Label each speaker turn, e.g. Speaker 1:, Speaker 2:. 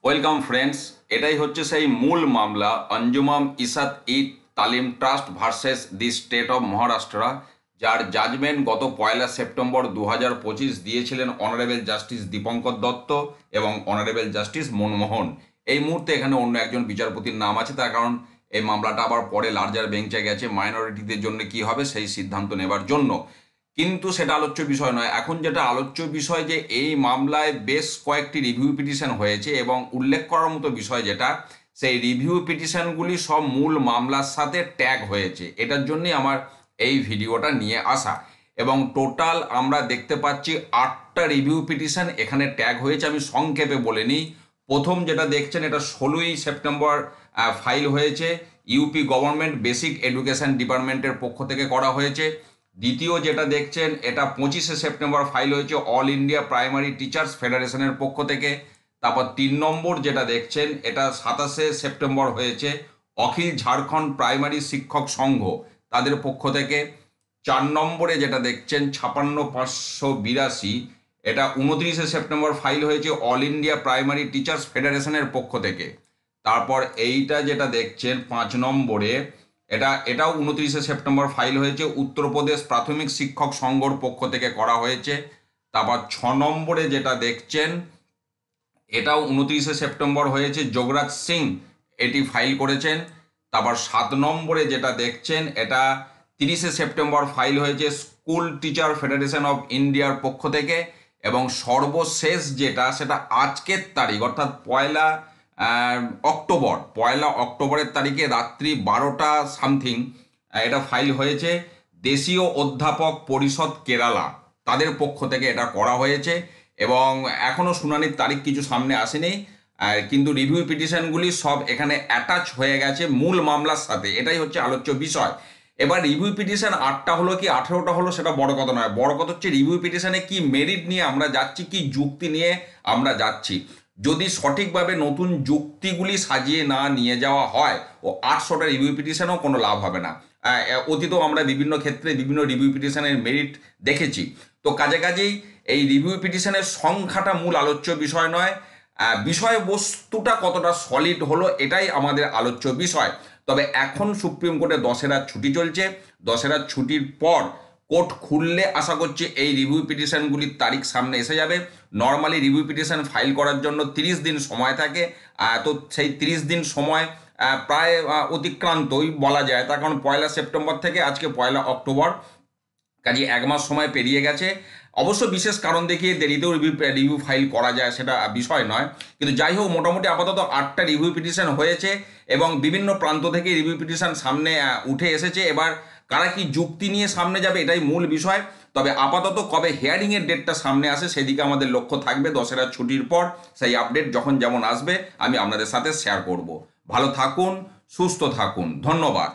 Speaker 1: Welcome friends, এটাই হচ্ছে সেই মূল মামলা অঞ্জুমাম ইসাত ইদ তালিম trust versus the state of Maharashtra, যার জাজমেন্ট গত 1 সেপ্টেম্বর 2025 দিয়েছিলেন অনারেবল জাস্টিস দীপঙ্কর দত্ত এবং অনারেবল জাস্টিস মনমোহন। এই মুহূর্তে এখানে অন্য একজন বিচারপতির নাম আছে, তার কারণ এই মামলাটা আবার পরে লার্জার বেঞ্চে গেছে মাইনরিটিদের জন্য কি হবে সেই সিদ্ধান্ত নেবার জন্য। কিন্তু সেটা আলোচ্য বিষয় নয়। এখন যেটা আলোচ্য বিষয় যে এই মামলায় বেশ কয়েকটি রিভিউ পিটিশন হয়েছে এবং উল্লেখ করার মতো বিষয় যেটা, সেই রিভিউ পিটিশনগুলি সব মূল মামলার সাথে ট্যাগ হয়েছে। এটার জন্যই আমার এই ভিডিওটা নিয়ে আসা। এবং টোটাল আমরা দেখতে পাচ্ছি 8টা রিভিউ পিটিশন এখানে ট্যাগ হয়েছে। আমি সংক্ষেপে বলে নিই। প্রথম যেটা দেখছেন, এটা 16 সেপ্টেম্বর ফাইল হয়েছে, ইউপি গভর্নমেন্ট বেসিক এডুকেশন ডিপার্টমেন্টের পক্ষ থেকে করা হয়েছে। দ্বিতীয় যেটা দেখছেন, এটা 25 সেপ্টেম্বর ফাইল হয়েছে অল ইন্ডিয়া প্রাইমারি টিচার্স ফেডারেশনের পক্ষ থেকে। তারপর 3 নম্বর যেটা দেখছেন, এটা 27 সেপ্টেম্বর হয়েছে অখিল ঝাড়খণ্ড প্রাইমারি শিক্ষক সংঘ তাদের পক্ষ থেকে। 4 নম্বরে যেটা দেখছেন 56,582, এটা 29 সেপ্টেম্বর ফাইল হয়েছে অল ইন্ডিয়া প্রাইমারি টিচার্স ফেডারেশনের পক্ষ থেকে। তারপর এইটা যেটা দেখছেন 5 নম্বরে, এটাও 29 সেপ্টেম্বর ফাইল হয়েছে উত্তরপ্রদেশ প্রাথমিক শিক্ষক সংঘর পক্ষ থেকে করা হয়েছে। তারপর 6 নম্বরে যেটা দেখছেন, এটাও 29 সেপ্টেম্বর হয়েছে যোগরাজ সিং এটি ফাইল করেছেন। তারপর 7 নম্বরে যেটা দেখছেন, এটা 30 সেপ্টেম্বর ফাইল হয়েছে স্কুল টিচার ফেডারেশন অফ ইন্ডিয়ার পক্ষ থেকে। এবং সর্বশেষ যেটা, সেটা আজকের তারিখ অর্থাৎ 1 অক্টোবরের তারিখে রাত্রি 12টা সামথিং এটা ফাইল হয়েছে দেশীয় অধ্যাপক পরিষদ কেরালা তাদের পক্ষ থেকে এটা করা হয়েছে। এবং এখনও শুনানির তারিখ কিছু সামনে আসেনি, কিন্তু রিভিউ পিটিশনগুলি সব এখানে অ্যাটাচ হয়ে গেছে মূল মামলার সাথে। এটাই হচ্ছে আলোচ্য বিষয়। এবার রিভিউ পিটিশন 8টা হলো কি 18টা হলো সেটা বড় কথা নয়, বড় কথা হচ্ছে রিভিউ পিটিশনে কি মেরিট নিয়ে আমরা যাচ্ছি, কি যুক্তি নিয়ে আমরা যাচ্ছি। যদি সঠিকভাবে নতুন যুক্তিগুলি সাজিয়ে না নিয়ে যাওয়া হয়, ও 800টা রিভিউ পিটিশনেও কোনো লাভ হবে না। অতীতেও আমরা বিভিন্ন ক্ষেত্রে বিভিন্ন রিভিউ পিটিশনের মেরিট দেখেছি। তো কাজেই এই রিভিউ পিটিশনের সংখ্যাটা মূল আলোচ্য বিষয় নয়, বিষয়বস্তুটা কতটা সলিড হলো এটাই আমাদের আলোচ্য বিষয়। তবে এখন সুপ্রিম কোর্টে দশেরার ছুটি চলছে। দশেরার ছুটির পর কোর্ট খুললে আশা করছি এই রিভিউ পিটিশনগুলির তারিখ সামনে এসে যাবে। নর্মালি রিভিউ পিটিশন ফাইল করার জন্য 30 দিন সময় থাকে। তো সেই 30 দিন সময় প্রায় অতিক্রান্তই বলা যায়, তার কারণ 1 সেপ্টেম্বর থেকে আজকে 1 অক্টোবর, কাজে 1 মাস সময় পেরিয়ে গেছে। অবশ্য বিশেষ কারণ দেখিয়ে দেরিতেও রিভিউ ফাইল করা যায় সেটা বিষয় নয়, কিন্তু যাই হোক মোটামুটি আপাতত 8টা রিভিউ পিটিশন হয়েছে এবং বিভিন্ন প্রান্ত থেকে রিভিউ পিটিশন সামনে উঠে এসেছে। এবার কারা কি যুক্তি নিয়ে সামনে যাবে এটাই মূল বিষয়। তবে আপাতত কবে হিয়ারিংয়ের ডেটটা সামনে আসে সেদিকে আমাদের লক্ষ্য থাকবে। দশেরা ছুটির পর সেই আপডেট যখন যেমন আসবে আমি আপনাদের সাথে শেয়ার করব। ভালো থাকুন, সুস্থ থাকুন, ধন্যবাদ।